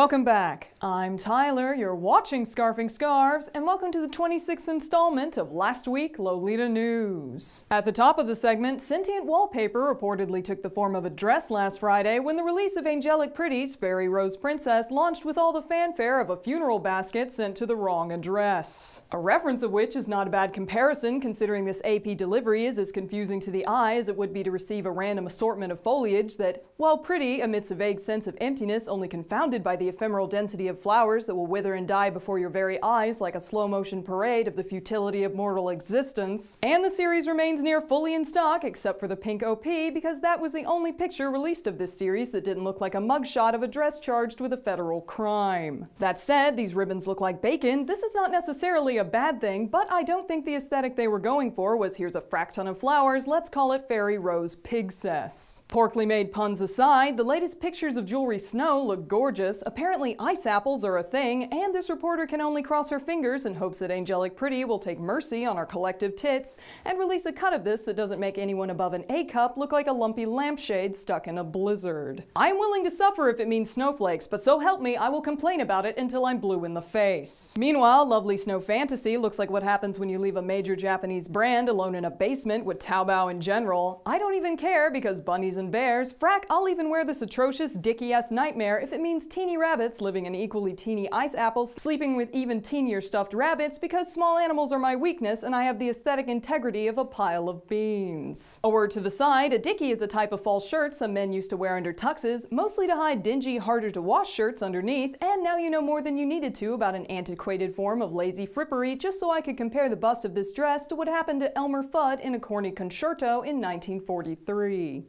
Welcome back. I'm Tyler, you're watching Scarfing Scarves, and welcome to the 26th installment of Last Week Lolita News. At the top of the segment, sentient wallpaper reportedly took the form of a dress last Friday when the release of Angelic Pretty's Fairy Rose Princess launched with all the fanfare of a funeral basket sent to the wrong address. A reference of which is not a bad comparison considering this AP delivery is as confusing to the eye as it would be to receive a random assortment of foliage that, while pretty, emits a vague sense of emptiness only confounded by the ephemeral density of flowers that will wither and die before your very eyes like a slow-motion parade of the futility of mortal existence. And the series remains near fully in stock except for the pink OP because that was the only picture released of this series that didn't look like a mugshot of a dress charged with a federal crime. That said, these ribbons look like bacon. This is not necessarily a bad thing, but I don't think the aesthetic they were going for was here's a frack ton of flowers, let's call it Fairy Rose Pigcess. Porkly made puns aside, the latest pictures of Jewelry Snow look gorgeous. Apparently ice apples are a thing, and this reporter can only cross her fingers in hopes that Angelic Pretty will take mercy on our collective tits and release a cut of this that doesn't make anyone above an A cup look like a lumpy lampshade stuck in a blizzard. I'm willing to suffer if it means snowflakes, but so help me, I will complain about it until I'm blue in the face. Meanwhile, Lovely Snow Fantasy looks like what happens when you leave a major Japanese brand alone in a basement with Taobao in general. I don't even care because bunnies and bears, frack, I'll even wear this atrocious dicky-ass nightmare if it means teeny rabbits living in equally teeny ice apples, sleeping with even teenier stuffed rabbits because small animals are my weakness and I have the aesthetic integrity of a pile of beans. A word to the side, a dickie is a type of fall shirt some men used to wear under tuxes, mostly to hide dingy, harder to wash shirts underneath, and now you know more than you needed to about an antiquated form of lazy frippery just so I could compare the bust of this dress to what happened to Elmer Fudd in a corny concerto in 1943.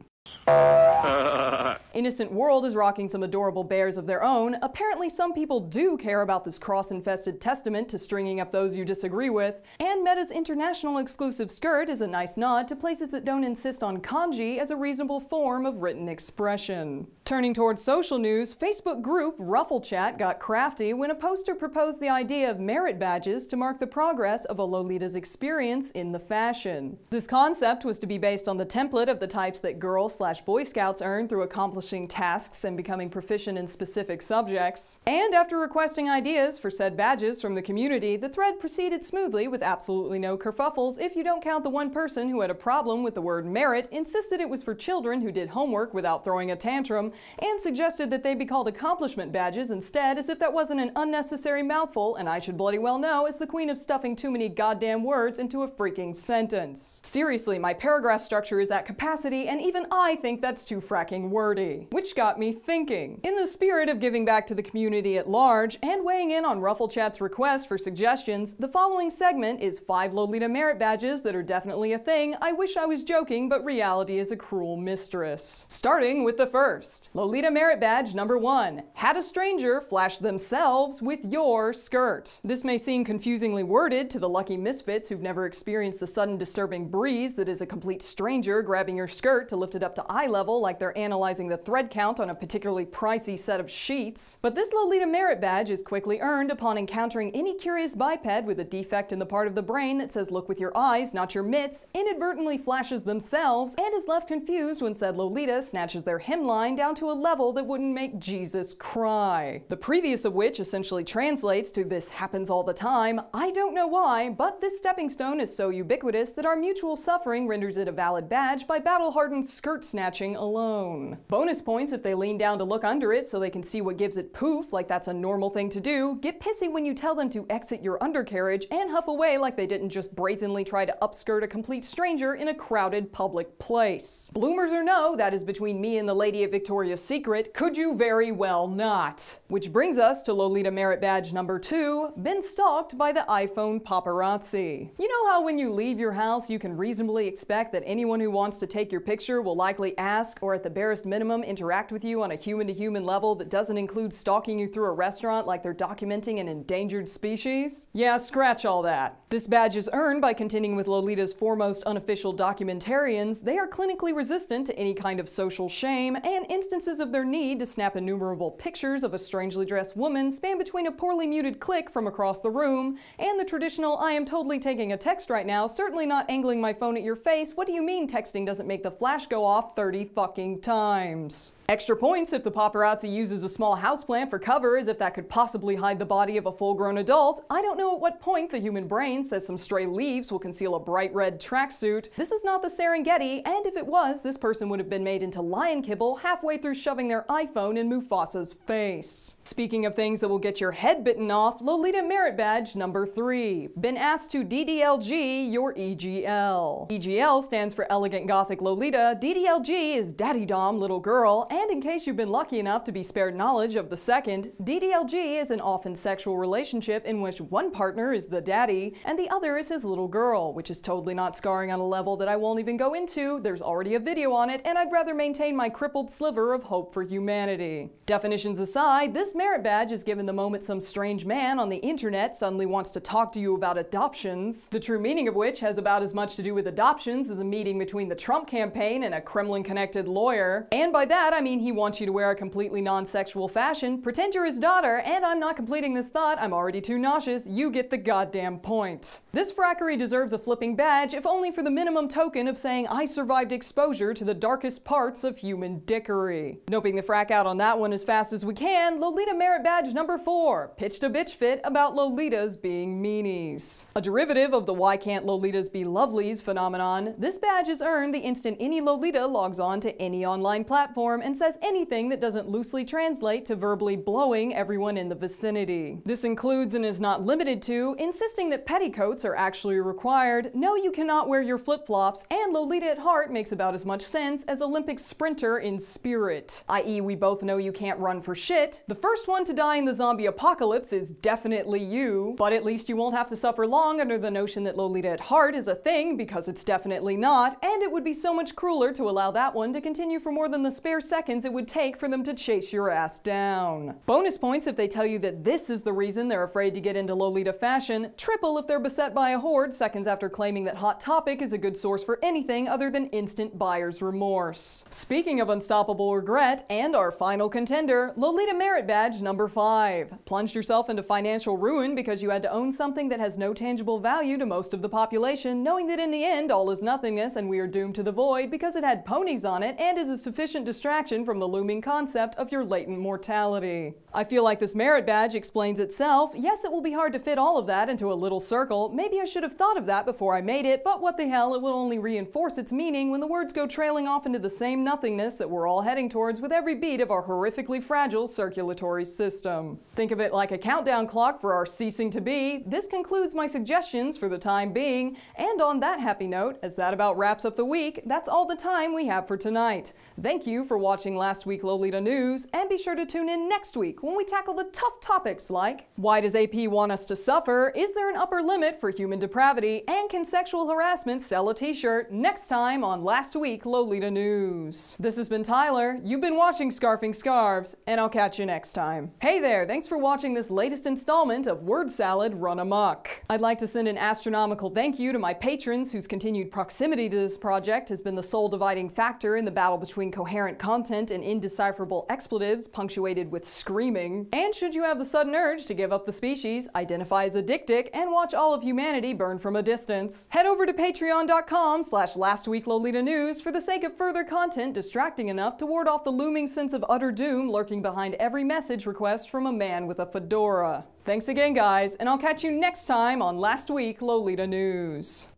Innocent World is rocking some adorable bears of their own. Apparently some people do care about this cross-infested testament to stringing up those you disagree with, and Meta's international exclusive skirt is a nice nod to places that don't insist on kanji as a reasonable form of written expression. Turning towards social news, Facebook group Ruffle Chat got crafty when a poster proposed the idea of merit badges to mark the progress of a Lolita's experience in the fashion. This concept was to be based on the template of the types that Girl/Boy Scouts earn through accomplishing tasks and becoming proficient in specific subjects. And after requesting ideas for said badges from the community, the thread proceeded smoothly with absolutely no kerfuffles if you don't count the one person who had a problem with the word merit, insisted it was for children who did homework without throwing a tantrum, and suggested that they be called accomplishment badges instead, as if that wasn't an unnecessary mouthful, and I should bloody well know as the queen of stuffing too many goddamn words into a freaking sentence. Seriously, my paragraph structure is at capacity, and even I think that's too fracking wordy. Which got me thinking. In the spirit of giving back to the community at large, and weighing in on Ruffle Chat's request for suggestions, the following segment is 5 Lolita merit badges that are definitely a thing. I wish I was joking, but reality is a cruel mistress. Starting with the first. Lolita merit badge number 1. Had a stranger flash themselves with your skirt. This may seem confusingly worded to the lucky misfits who've never experienced the sudden disturbing breeze that is a complete stranger grabbing your skirt to lift it up to eye level like they're analyzing the thread count on a particularly pricey set of sheets. But this Lolita merit badge is quickly earned upon encountering any curious biped with a defect in the part of the brain that says look with your eyes, not your mitts, inadvertently flashes themselves, and is left confused when said Lolita snatches their hemline down to a level that wouldn't make Jesus cry. The previous of which essentially translates to this happens all the time. I don't know why, but this stepping stone is so ubiquitous that our mutual suffering renders it a valid badge by battle-hardened skirt snatching alone. Bonus points if they lean down to look under it so they can see what gives it poof, like that's a normal thing to do, get pissy when you tell them to exit your undercarriage, and huff away like they didn't just brazenly try to upskirt a complete stranger in a crowded public place. Bloomers or no, that is between me and the lady at Victoria's Secret, could you very well not. Which brings us to Lolita merit badge number 2, been stalked by the iPhone paparazzi. You know how when you leave your house you can reasonably expect that anyone who wants to take your picture will likely ask, or at the barest minimum interact with you on a human-to-human level that doesn't include stalking you through a restaurant like they're documenting an endangered species? Yeah, scratch all that. This badge is earned by contending with Lolita's foremost unofficial documentarians. They are clinically resistant to any kind of social shame, and instances of their need to snap innumerable pictures of a strangely dressed woman span between a poorly muted click from across the room and the traditional I am totally taking a text right now, certainly not angling my phone at your face, what do you mean texting doesn't make the flash go off 30 fucking times? Extra points if the paparazzi uses a small houseplant for cover as if that could possibly hide the body of a full-grown adult. I don't know at what point the human brain says some stray leaves will conceal a bright red tracksuit. This is not the Serengeti, and if it was, this person would have been made into lion kibble halfway through shoving their iPhone in Mufasa's face. Speaking of things that will get your head bitten off, Lolita Merit Badge number 3. Been asked to DDLG your EGL. EGL stands for Elegant Gothic Lolita, DDLG is Daddy Dom Little Girl, and in case you've been lucky enough to be spared knowledge of the second, DDLG is an often sexual relationship in which one partner is the daddy and the other is his little girl, which is totally not scarring on a level that I won't even go into. There's already a video on it, and I'd rather maintain my crippled sliver of hope for humanity. Definitions aside, this merit badge is given the moment some strange man on the internet suddenly wants to talk to you about adoptions, the true meaning of which has about as much to do with adoptions as a meeting between the Trump campaign and a Kremlin-connected lawyer. And by that, I mean he wants you to wear a completely non-sexual fashion, pretend you're his daughter, and I'm not completing this thought, I'm already too nauseous, you get the goddamn point. This frackery deserves a flipping badge, if only for the minimum token of saying I survived exposure to the darkest parts of human dickery. Noping the frack out on that one as fast as we can, Lolita Merit Badge number 4, pitched a bitch fit about Lolitas being meanies. A derivative of the why can't Lolitas be lovelies phenomenon, this badge is earned the instant any Lolita logs on to any online platform and says anything that doesn't loosely translate to verbally blowing everyone in the vicinity. This includes and is not limited to insisting that petticoats are actually required, no you cannot wear your flip-flops, and Lolita at heart makes about as much sense as Olympic sprinter in spirit, i.e. we both know you can't run for shit. The first one to die in the zombie apocalypse is definitely you, but at least you won't have to suffer long under the notion that Lolita at heart is a thing, because it's definitely not, and it would be so much crueler to allow that one to continue for more than the spare seconds it would take for them to chase your ass down. Bonus points if they tell you that this is the reason they're afraid to get into Lolita fashion, triple if they're beset by a horde seconds after claiming that Hot Topic is a good source for anything other than instant buyer's remorse. Speaking of unstoppable regret, and our final contender, Lolita Merit Badge number 5. Plunged yourself into financial ruin because you had to own something that has no tangible value to most of the population, knowing that in the end all is nothingness and we are doomed to the void because it had ponies on it and is a sufficient distraction from the looming concept of your latent mortality. I feel like this merit badge explains itself. Yes, it will be hard to fit all of that into a little circle. Maybe I should have thought of that before I made it, but what the hell, it will only reinforce its meaning when the words go trailing off into the same nothingness that we're all heading towards with every beat of our horrifically fragile circulatory system. Think of it like a countdown clock for our ceasing to be. This concludes my suggestions for the time being, and on that happy note, as that about wraps up the week, that's all the time we have for tonight. Thank you for watching Last Week Lolita News, and be sure to tune in next week when we tackle the tough topics like why does AP want us to suffer, is there an upper limit for human depravity, and can sexual harassment sell a t-shirt, next time on Last Week Lolita News. This has been Tyler, you've been watching Scarfing Scarves, and I'll catch you next time. Hey there, thanks for watching this latest installment of Word Salad Run Amok. I'd like to send an astronomical thank you to my patrons whose continued proximity to this project has been the sole dividing factor in the battle between coherent content and indecipherable expletives punctuated with screaming. And should you have the sudden urge to give up the species, identify as a dick and watch all of humanity burn from a distance, head over to patreon.com/lastweeklolitanews for the sake of further content distracting enough to ward off the looming sense of utter doom lurking behind every message request from a man with a fedora. Thanks again, guys, and I'll catch you next time on Last Week Lolita News.